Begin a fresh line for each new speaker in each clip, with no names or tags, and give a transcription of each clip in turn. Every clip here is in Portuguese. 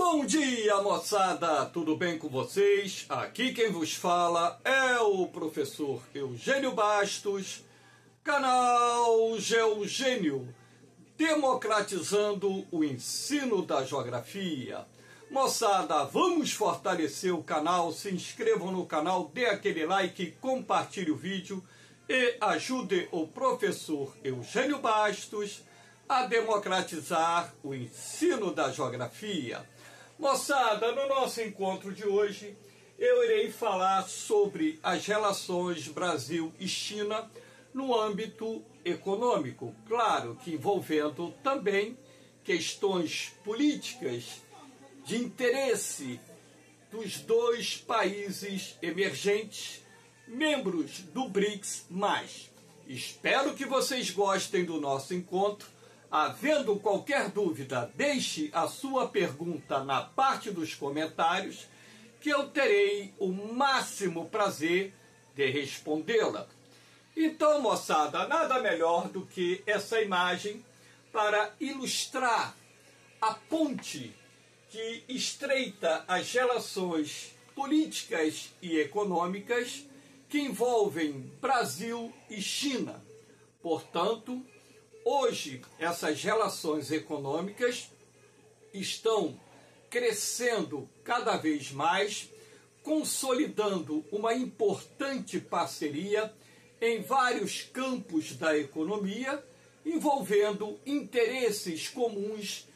Bom dia, moçada! Tudo bem com vocês? Aqui quem vos fala é o professor Eugênio Bastos, canal Geogênio, democratizando o ensino da geografia. Moçada, vamos fortalecer o canal, se inscrevam no canal, dê aquele like, compartilhe o vídeo e ajude o professor Eugênio Bastos a democratizar o ensino da geografia. Moçada, no nosso encontro de hoje, eu irei falar sobre as relações Brasil e China no âmbito econômico, claro que envolvendo também questões políticas de interesse dos dois países emergentes, membros do BRICS+. Espero que vocês gostem do nosso encontro. Havendo qualquer dúvida, deixe a sua pergunta na parte dos comentários, que eu terei o máximo prazer de respondê-la. Então, moçada, nada melhor do que essa imagem para ilustrar a ponte que estreita as relações políticas e econômicas que envolvem Brasil e China. Portanto, hoje, essas relações econômicas estão crescendo cada vez mais, consolidando uma importante parceria em vários campos da economia, envolvendo interesses comuns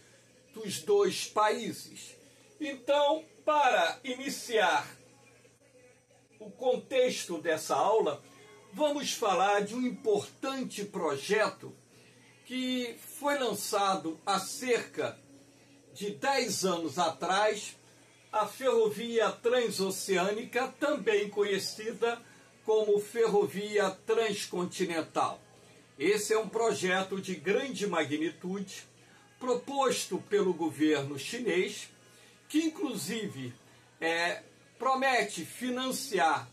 dos dois países. Então, para iniciar o contexto dessa aula, vamos falar de um importante projeto que foi lançado há cerca de 10 anos atrás, a Ferrovia Transoceânica, também conhecida como Ferrovia Transcontinental. Esse é um projeto de grande magnitude, proposto pelo governo chinês, que inclusive promete financiar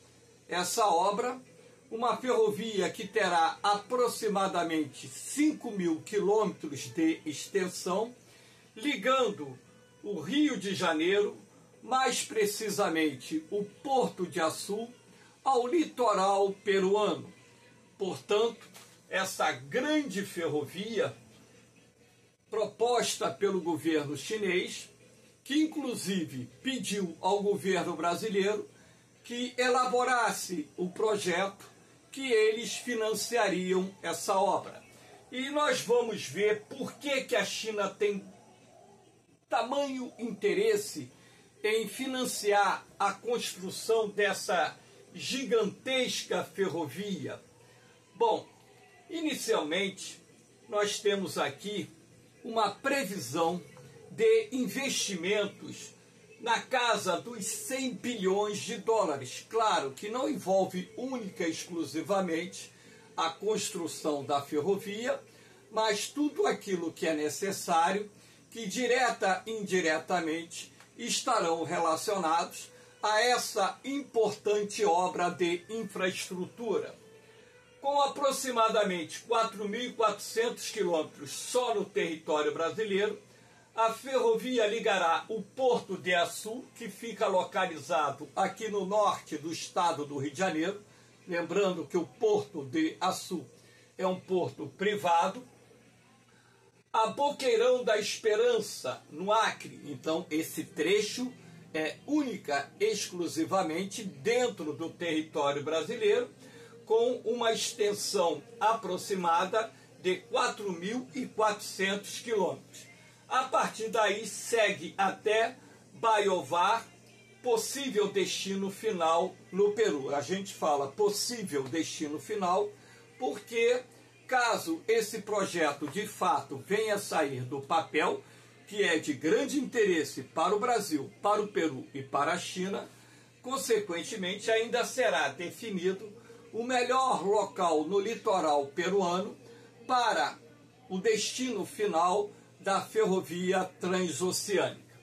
essa obra, uma ferrovia que terá aproximadamente 5.000 quilômetros de extensão, ligando o Rio de Janeiro, mais precisamente o Porto de Açu, ao litoral peruano. Portanto, essa grande ferrovia, proposta pelo governo chinês, que inclusive pediu ao governo brasileiro que elaborasse o projeto que eles financiariam essa obra. E nós vamos ver por que a China tem tamanho interesse em financiar a construção dessa gigantesca ferrovia. Bom, inicialmente, nós temos aqui uma previsão de investimentos na casa dos 100 bilhões de dólares. Claro que não envolve única e exclusivamente a construção da ferrovia, mas tudo aquilo que é necessário, que direta e indiretamente estarão relacionados a essa importante obra de infraestrutura. Com aproximadamente 4.400 quilômetros só no território brasileiro, a ferrovia ligará o Porto de Açu, que fica localizado aqui no norte do estado do Rio de Janeiro. Lembrando que o Porto de Açu é um porto privado. A Boqueirão da Esperança, no Acre. Então, esse trecho é única, exclusivamente dentro do território brasileiro, com uma extensão aproximada de 4.400 quilômetros. A partir daí, segue até Baiovar, possível destino final no Peru. A gente fala possível destino final porque, caso esse projeto de fato venha a sair do papel, que é de grande interesse para o Brasil, para o Peru e para a China, consequentemente ainda será definido o melhor local no litoral peruano para o destino final da ferrovia transoceânica.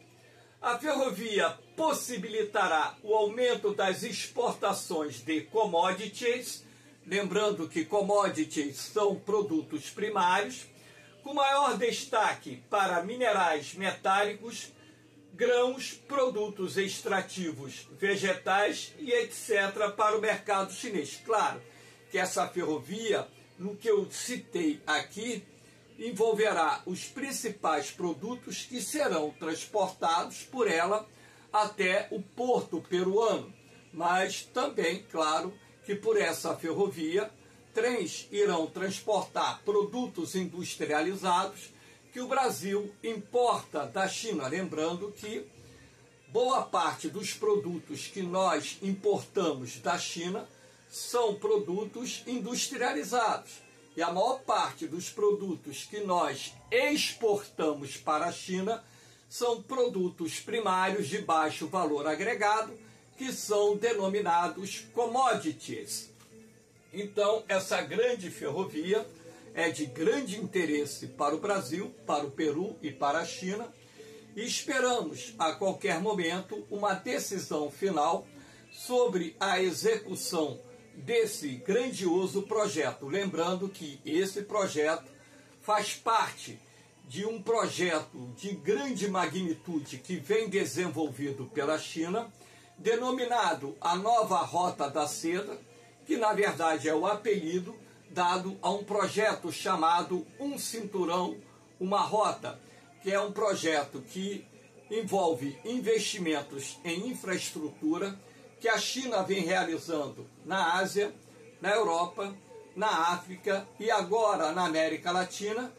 A ferrovia possibilitará o aumento das exportações de commodities, lembrando que commodities são produtos primários, com maior destaque para minerais metálicos, grãos, produtos extrativos, vegetais e etc. para o mercado chinês. Claro que essa ferrovia, no que eu citei aqui, envolverá os principais produtos que serão transportados por ela até o porto peruano, mas também, claro, que por essa ferrovia, trens irão transportar produtos industrializados que o Brasil importa da China. Lembrando que boa parte dos produtos que nós importamos da China são produtos industrializados. E a maior parte dos produtos que nós exportamos para a China são produtos primários de baixo valor agregado, que são denominados commodities. Então, essa grande ferrovia é de grande interesse para o Brasil, para o Peru e para a China, e esperamos a qualquer momento uma decisão final sobre a execução desse grandioso projeto. Lembrando que esse projeto faz parte de um projeto de grande magnitude que vem desenvolvido pela China, denominado a Nova Rota da Seda, que na verdade é o apelido dado a um projeto chamado Um Cinturão, Uma Rota, que é um projeto que envolve investimentos em infraestrutura que a China vem realizando na Ásia, na Europa, na África e agora na América Latina,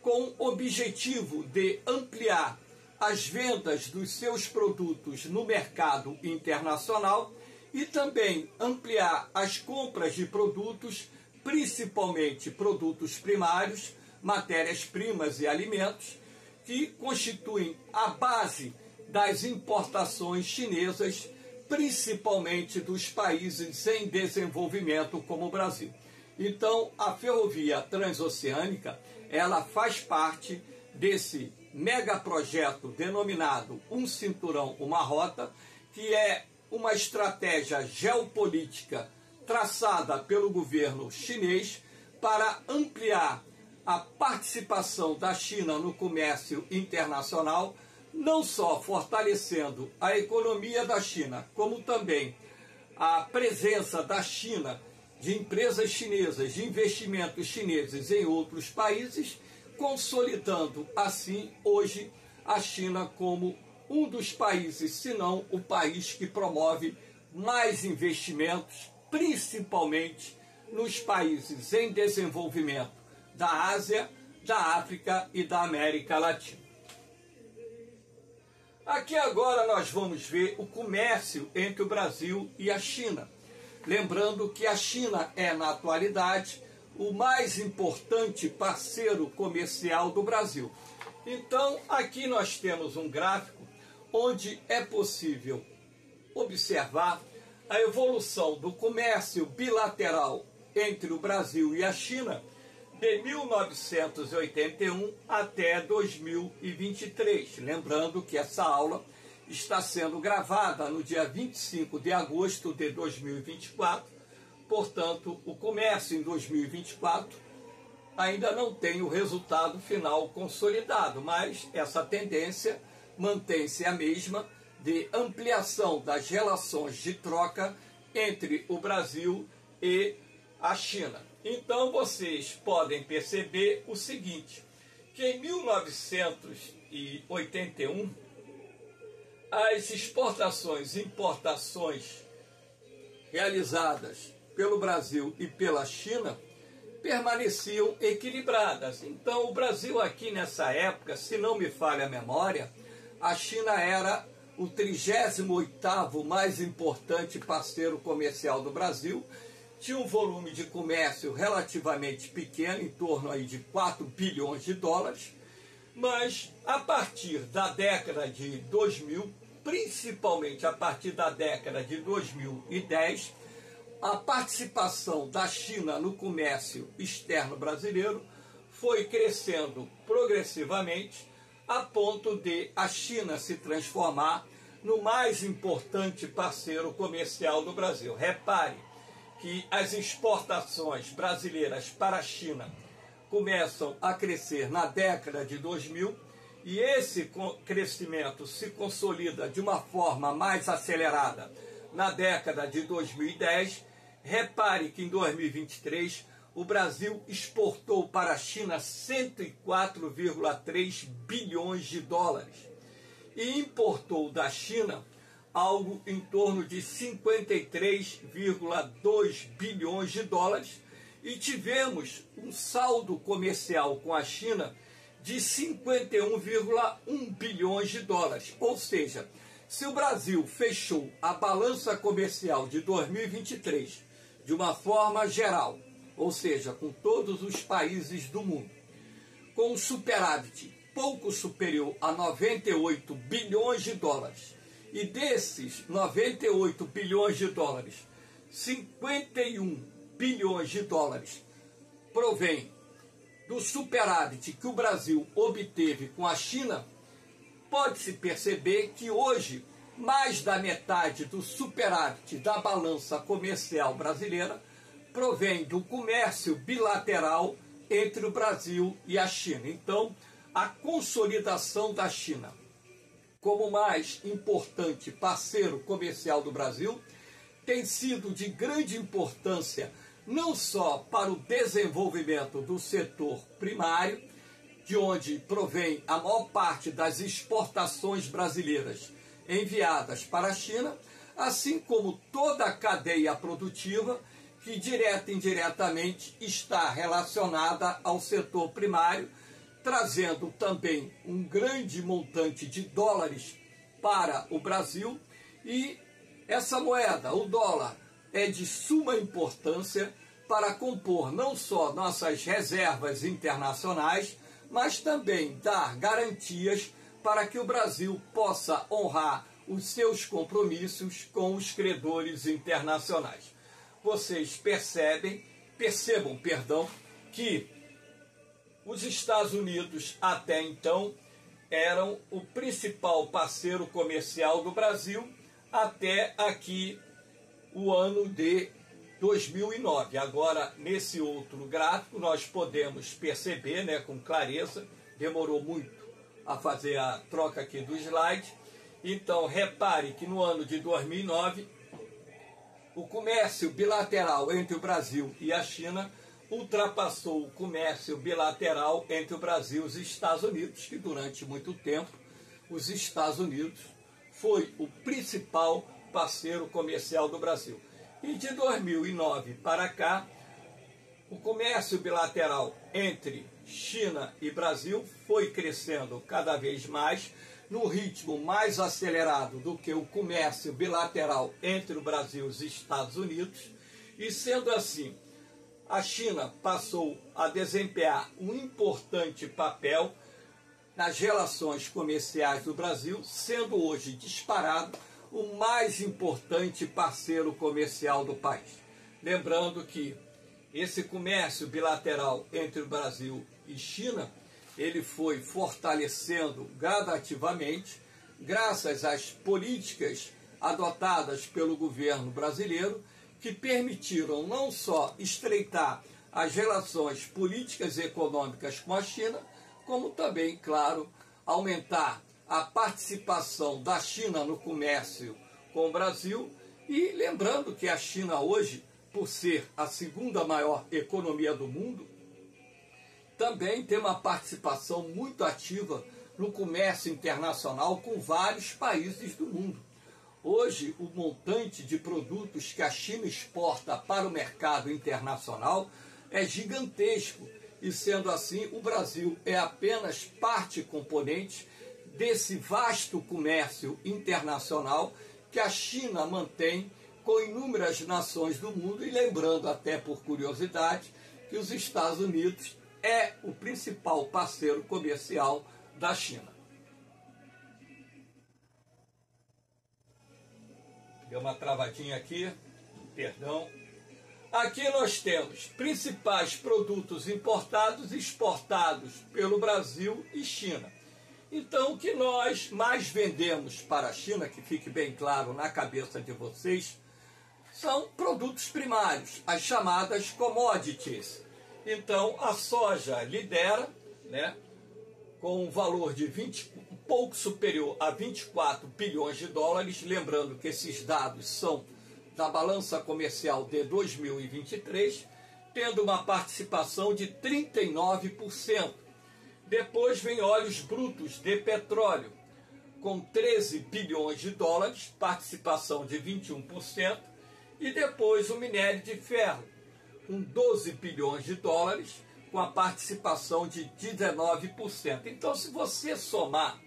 com o objetivo de ampliar as vendas dos seus produtos no mercado internacional e também ampliar as compras de produtos, principalmente produtos primários, matérias-primas e alimentos, que constituem a base das importações chinesas, principalmente dos países em desenvolvimento como o Brasil. Então, a ferrovia transoceânica, ela faz parte desse megaprojeto denominado Um Cinturão, Uma Rota, que é uma estratégia geopolítica traçada pelo governo chinês para ampliar a participação da China no comércio internacional, não só fortalecendo a economia da China, como também a presença da China, de empresas chinesas, de investimentos chineses em outros países, consolidando assim hoje a China como um dos países, se não o país que promove mais investimentos, principalmente nos países em desenvolvimento da Ásia, da África e da América Latina. Aqui agora nós vamos ver o comércio entre o Brasil e a China. Lembrando que a China é, na atualidade, o mais importante parceiro comercial do Brasil. Então, aqui nós temos um gráfico onde é possível observar a evolução do comércio bilateral entre o Brasil e a China de 1981 até 2023. Lembrando que essa aula está sendo gravada no dia 25 de agosto de 2024, portanto, o comércio em 2024 ainda não tem o resultado final consolidado, mas essa tendência mantém-se a mesma de ampliação das relações de troca entre o Brasil e a China. Então vocês podem perceber o seguinte, que em 1981 as exportações e importações realizadas pelo Brasil e pela China permaneciam equilibradas. Então o Brasil aqui nessa época, se não me falha a memória, a China era o 38º mais importante parceiro comercial do Brasil, tinha um volume de comércio relativamente pequeno, em torno aí de 4 bilhões de dólares, mas a partir da década de 2000, principalmente a partir da década de 2010, a participação da China no comércio externo brasileiro foi crescendo progressivamente, a ponto de a China se transformar no mais importante parceiro comercial do Brasil. Repare que as exportações brasileiras para a China começam a crescer na década de 2000 e esse crescimento se consolida de uma forma mais acelerada na década de 2010, repare que em 2023 o Brasil exportou para a China 104,3 bilhões de dólares e importou da China algo em torno de 53,2 bilhões de dólares e tivemos um saldo comercial com a China de 51,1 bilhões de dólares. Ou seja, se o Brasil fechou a balança comercial de 2023 de uma forma geral, ou seja, com todos os países do mundo, com um superávit pouco superior a 98 bilhões de dólares, e desses 98 bilhões de dólares, 51 bilhões de dólares provém do superávit que o Brasil obteve com a China, pode-se perceber que hoje mais da metade do superávit da balança comercial brasileira provém do comércio bilateral entre o Brasil e a China. Então, a consolidação da China como mais importante parceiro comercial do Brasil tem sido de grande importância não só para o desenvolvimento do setor primário, de onde provém a maior parte das exportações brasileiras enviadas para a China, assim como toda a cadeia produtiva que direta e indiretamente está relacionada ao setor primário, trazendo também um grande montante de dólares para o Brasil, e essa moeda, o dólar, é de suma importância para compor não só nossas reservas internacionais, mas também dar garantias para que o Brasil possa honrar os seus compromissos com os credores internacionais. Vocês percebam, que os Estados Unidos até então eram o principal parceiro comercial do Brasil até aqui o ano de 2009. Agora, nesse outro gráfico, nós podemos perceber, né, com clareza, demorou muito a fazer a troca aqui do slide. Então, repare que no ano de 2009, o comércio bilateral entre o Brasil e a China ultrapassou o comércio bilateral entre o Brasil e os Estados Unidos, que durante muito tempo os Estados Unidos foi o principal parceiro comercial do Brasil. E de 2009 para cá, o comércio bilateral entre China e Brasil foi crescendo cada vez mais, no ritmo mais acelerado do que o comércio bilateral entre o Brasil e os Estados Unidos, e sendo assim, a China passou a desempenhar um importante papel nas relações comerciais do Brasil, sendo hoje disparado o mais importante parceiro comercial do país. Lembrando que esse comércio bilateral entre o Brasil e China, ele foi fortalecendo gradativamente, graças às políticas adotadas pelo governo brasileiro, que permitiram não só estreitar as relações políticas e econômicas com a China, como também, claro, aumentar a participação da China no comércio com o Brasil. E lembrando que a China hoje, por ser a segunda maior economia do mundo, também tem uma participação muito ativa no comércio internacional com vários países do mundo. Hoje, o montante de produtos que a China exporta para o mercado internacional é gigantesco, e sendo assim, o Brasil é apenas parte componente desse vasto comércio internacional que a China mantém com inúmeras nações do mundo, e lembrando até por curiosidade que os Estados Unidos é o principal parceiro comercial da China. Deu uma travadinha aqui, perdão. Aqui nós temos principais produtos importados e exportados pelo Brasil e China. Então, o que nós mais vendemos para a China, que fique bem claro na cabeça de vocês, são produtos primários, as chamadas commodities. Então, a soja lidera, né, com um valor de um pouco superior a 24 bilhões de dólares, lembrando que esses dados são da balança comercial de 2023, tendo uma participação de 39%. Depois vem óleos brutos de petróleo, com 13 bilhões de dólares, participação de 21%, e depois o minério de ferro, com 12 bilhões de dólares, com a participação de 19%. Então, se você somar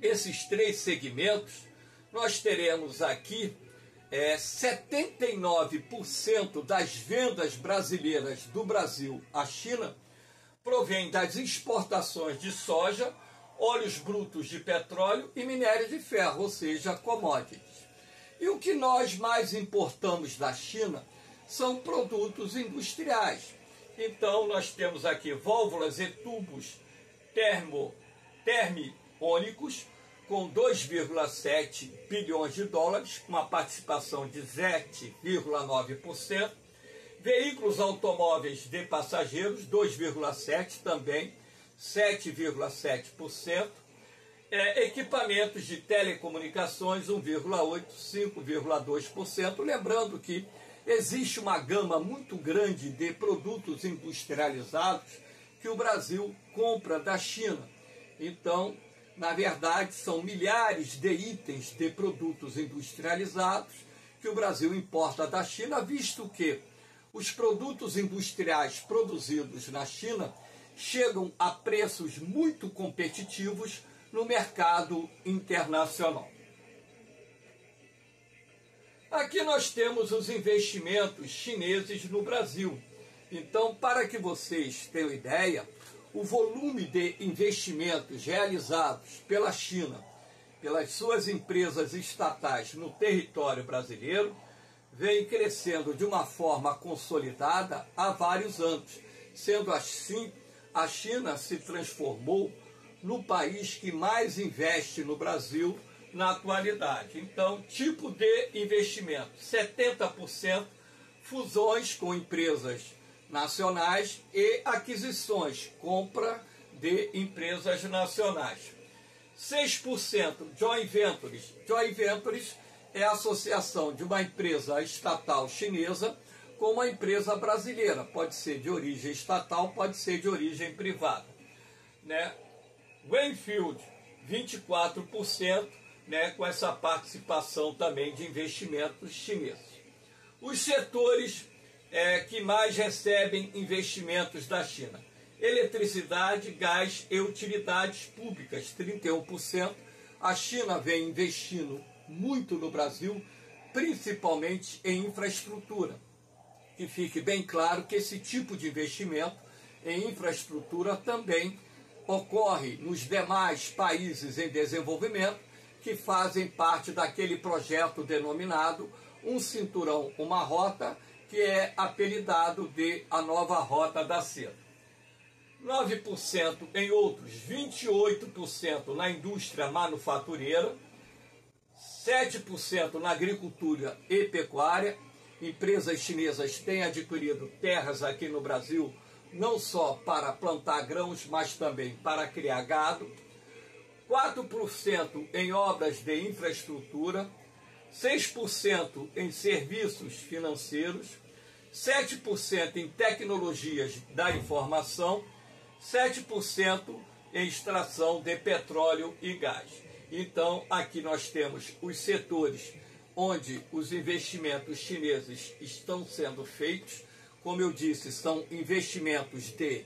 esses três segmentos, nós teremos aqui 79% das vendas brasileiras do Brasil à China provém das exportações de soja, óleos brutos de petróleo e minério de ferro, ou seja, commodities. E o que nós mais importamos da China são produtos industriais. Então, nós temos aqui válvulas e tubos termônicos com 2,7 bilhões de dólares, com uma participação de 7,9%. Veículos automóveis de passageiros, 2,7% também, 7,7%. Equipamentos de telecomunicações, 1,8%, 5,2%. Lembrando que existe uma gama muito grande de produtos industrializados que o Brasil compra da China. Então, na verdade, são milhares de itens de produtos industrializados que o Brasil importa da China, visto que os produtos industriais produzidos na China chegam a preços muito competitivos no mercado internacional. Aqui nós temos os investimentos chineses no Brasil. Então, para que vocês tenham ideia, o volume de investimentos realizados pela China, pelas suas empresas estatais no território brasileiro, vem crescendo de uma forma consolidada há vários anos. Sendo assim, a China se transformou no país que mais investe no Brasil na atualidade. Então, tipo de investimento, 70% fusões com empresas nacionais e aquisições, compra de empresas nacionais. 6% joint ventures. Joint ventures é a associação de uma empresa estatal chinesa com uma empresa brasileira. Pode ser de origem estatal, pode ser de origem privada. Greenfield, 24%, com essa participação também de investimentos chineses. Os setores que mais recebem investimentos da China: eletricidade, gás e utilidades públicas, 31%. A China vem investindo muito no Brasil, principalmente em infraestrutura. Que fique bem claro que esse tipo de investimento em infraestrutura também ocorre nos demais países em desenvolvimento que fazem parte daquele projeto denominado Um Cinturão, uma Rota, que é apelidado de a Nova Rota da Seda. 9% em outros, 28% na indústria manufatureira, 7% na agricultura e pecuária. Empresas chinesas têm adquirido terras aqui no Brasil, não só para plantar grãos, mas também para criar gado. 4% em obras de infraestrutura, 6% em serviços financeiros, 7% em tecnologias da informação, 7% em extração de petróleo e gás. Então, aqui nós temos os setores onde os investimentos chineses estão sendo feitos. Como eu disse, são investimentos de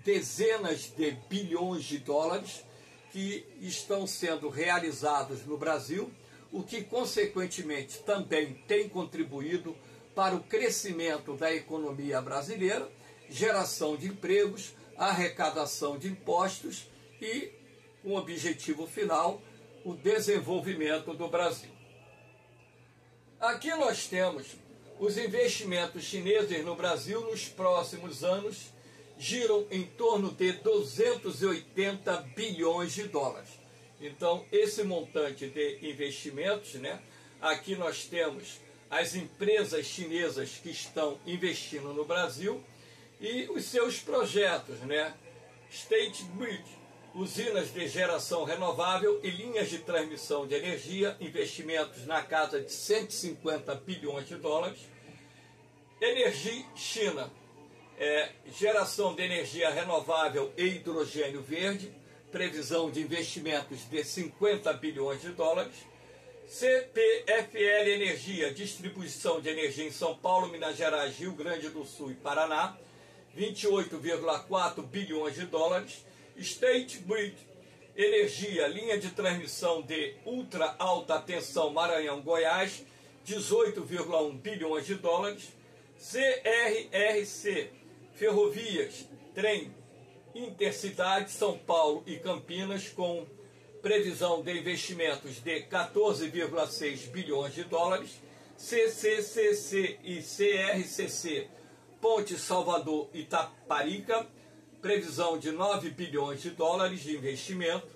dezenas de bilhões de dólares que estão sendo realizados no Brasil, o que, consequentemente, também tem contribuído para o crescimento da economia brasileira, geração de empregos, arrecadação de impostos e, com o objetivo final, o desenvolvimento do Brasil. Aqui nós temos os investimentos chineses no Brasil nos próximos anos, giram em torno de 280 bilhões de dólares. Então, esse montante de investimentos, aqui nós temos as empresas chinesas que estão investindo no Brasil e os seus projetos, State Grid, usinas de geração renovável e linhas de transmissão de energia, investimentos na casa de 150 bilhões de dólares. Energia China, geração de energia renovável e hidrogênio verde, previsão de investimentos de 50 bilhões de dólares. CPFL Energia, distribuição de energia em São Paulo, Minas Gerais, Rio Grande do Sul e Paraná, 28,4 bilhões de dólares. State Grid Energia, linha de transmissão de ultra alta tensão Maranhão, Goiás, 18,1 bilhões de dólares. CRRC, ferrovias, trem, intercidade, São Paulo e Campinas, com previsão de investimentos de 14,6 bilhões de dólares. CCCC e CRCC, Ponte Salvador Itaparica, previsão de 9 bilhões de dólares de investimento.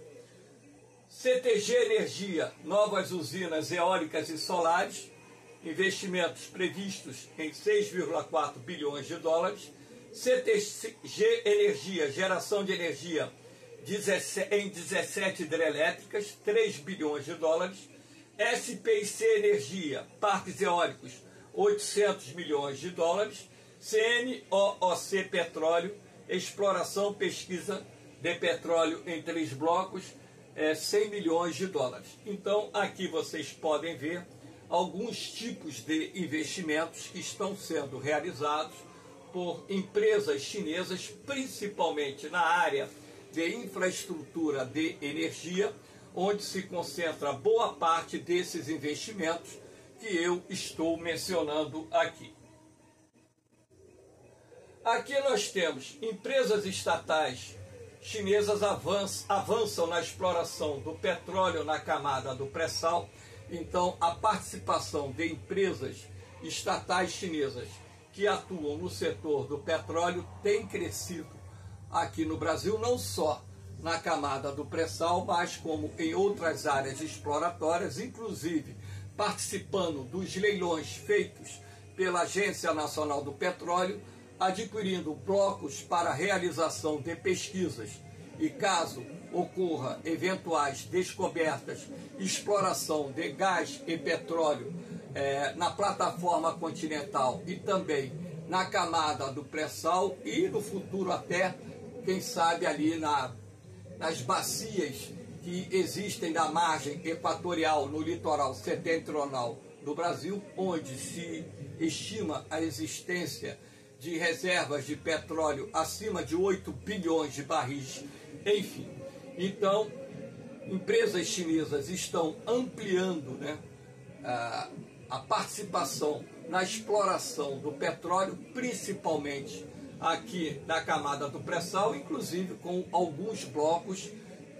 CTG Energia, novas usinas eólicas e solares, investimentos previstos em 6,4 bilhões de dólares. CTG Energia, geração de energia em 17 hidrelétricas, 3 bilhões de dólares. SPIC Energia, parques eólicos, 800 milhões de dólares. CNOOC Petróleo, exploração, pesquisa de petróleo em 3 blocos, 100 milhões de dólares. Então, aqui vocês podem ver alguns tipos de investimentos que estão sendo realizados por empresas chinesas, principalmente na área de infraestrutura de energia, onde se concentra boa parte desses investimentos que eu estou mencionando aqui. Aqui nós temos empresas estatais chinesas avançam na exploração do petróleo na camada do pré-sal. Então, a participação de empresas estatais chinesas que atuam no setor do petróleo tem crescido aqui no Brasil, não só na camada do pré-sal, mas como em outras áreas exploratórias, inclusive participando dos leilões feitos pela Agência Nacional do Petróleo, adquirindo blocos para a realização de pesquisas e, caso ocorra eventuais descobertas, exploração de gás e petróleo na plataforma continental e também na camada do pré-sal e no futuro até, quem sabe, ali nas bacias que existem na margem equatorial, no litoral setentrional do Brasil, onde se estima a existência de reservas de petróleo acima de 8 bilhões de barris, enfim. Então, empresas chinesas estão ampliando, a participação na exploração do petróleo, principalmente aqui na camada do pré-sal, inclusive com alguns blocos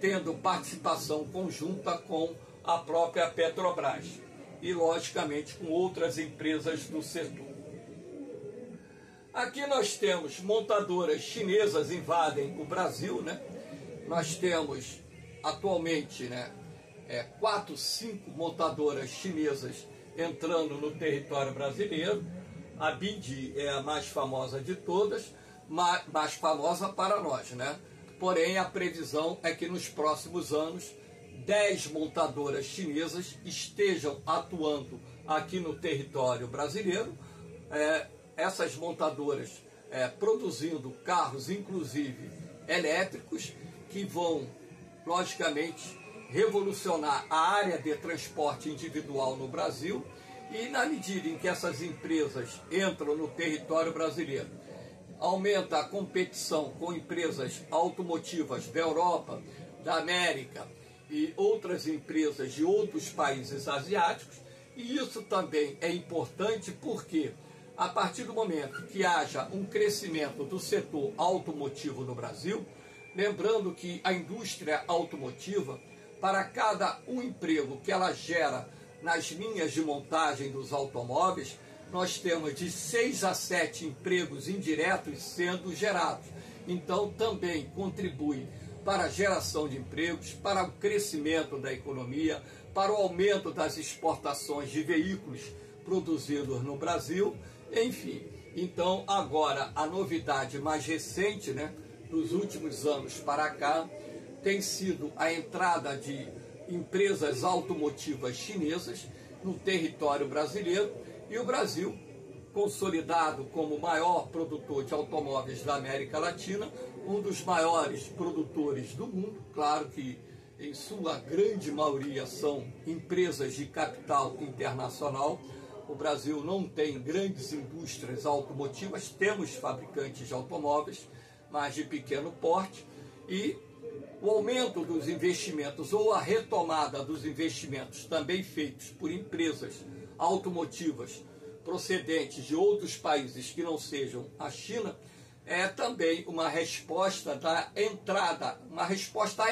tendo participação conjunta com a própria Petrobras e, logicamente, com outras empresas do setor. Aqui nós temos montadoras chinesas invadem o Brasil, Nós temos atualmente 4, 5 montadoras chinesas entrando no território brasileiro. A BYD é a mais famosa de todas, mais famosa para nós, Porém, a previsão é que nos próximos anos 10 montadoras chinesas estejam atuando aqui no território brasileiro. Essas montadoras produzindo carros, inclusive elétricos, que vão, logicamente, revolucionar a área de transporte individual no Brasil. E na medida em que essas empresas entram no território brasileiro, aumenta a competição com empresas automotivas da Europa, da América e outras empresas de outros países asiáticos. E isso também é importante porque, a partir do momento que haja um crescimento do setor automotivo no Brasil, lembrando que a indústria automotiva, para cada um emprego que ela gera nas linhas de montagem dos automóveis, nós temos de 6 a 7 empregos indiretos sendo gerados. Então, também contribui para a geração de empregos, para o crescimento da economia, para o aumento das exportações de veículos produzidos no Brasil, enfim. Então, agora, a novidade mais recente, dos últimos anos para cá, tem sido a entrada de empresas automotivas chinesas no território brasileiro, e o Brasil, consolidado como o maior produtor de automóveis da América Latina, um dos maiores produtores do mundo, claro que em sua grande maioria são empresas de capital internacional. O Brasil não tem grandes indústrias automotivas, temos fabricantes de automóveis, mas de pequeno porte, e o aumento dos investimentos ou a retomada dos investimentos também feitos por empresas automotivas procedentes de outros países que não sejam a China é também uma resposta à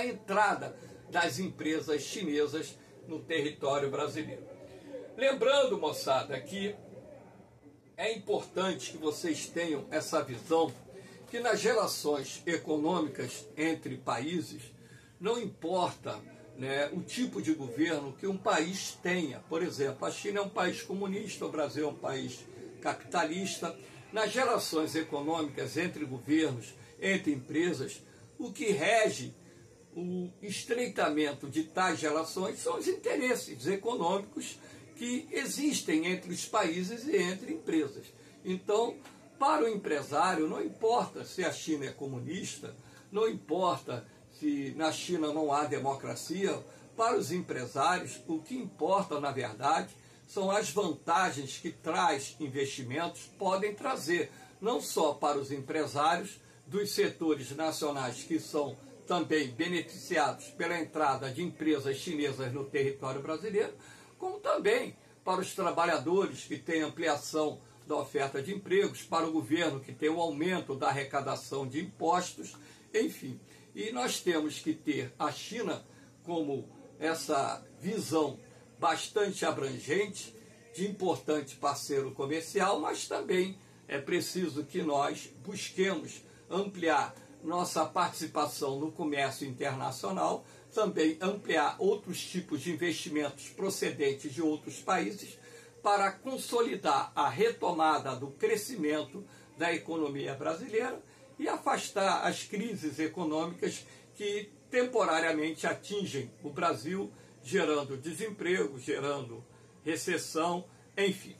entrada das empresas chinesas no território brasileiro. Lembrando, moçada, que é importante que vocês tenham essa visão que nas relações econômicas entre países não importa, né, o tipo de governo que um país tenha. Por exemplo, a China é um país comunista, o Brasil é um país capitalista. Nas relações econômicas entre governos, entre empresas, o que rege o estreitamento de tais relações são os interesses econômicos que existem entre os países e entre empresas. Então, para o empresário, não importa se a China é comunista, não importa se na China não há democracia. Para os empresários, o que importa, na verdade, são as vantagens que traz investimentos podem trazer, não só para os empresários dos setores nacionais que são também beneficiados pela entrada de empresas chinesas no território brasileiro, como também para os trabalhadores que têm ampliação da oferta de empregos, para o governo que tem o aumento da arrecadação de impostos, enfim. E nós temos que ter a China como essa visão bastante abrangente, de importante parceiro comercial, mas também é preciso que nós busquemos ampliar nossa participação no comércio internacional, também ampliar outros tipos de investimentos procedentes de outros países, para consolidar a retomada do crescimento da economia brasileira e afastar as crises econômicas que temporariamente atingem o Brasil, gerando desemprego, gerando recessão, enfim.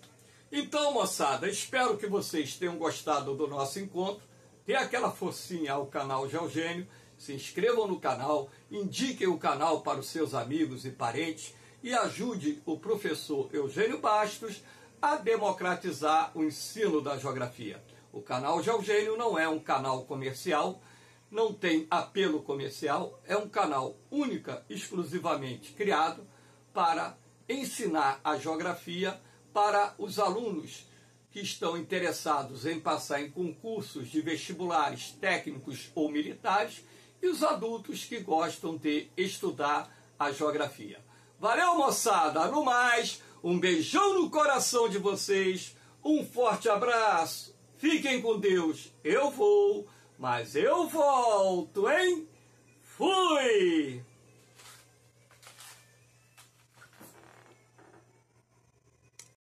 Então, moçada, espero que vocês tenham gostado do nosso encontro. Dê aquela forcinha ao canal Geogênio, se inscrevam no canal, indiquem o canal para os seus amigos e parentes e ajude o professor Eugênio Bastos a democratizar o ensino da geografia. O canal Geogênio não é um canal comercial, não tem apelo comercial, é um canal única, exclusivamente criado para ensinar a geografia para os alunos que estão interessados em passar em concursos de vestibulares técnicos ou militares e os adultos que gostam de estudar a geografia. Valeu, moçada! No mais, um beijão no coração de vocês, um forte abraço, fiquem com Deus, eu vou, mas eu volto, hein? Fui!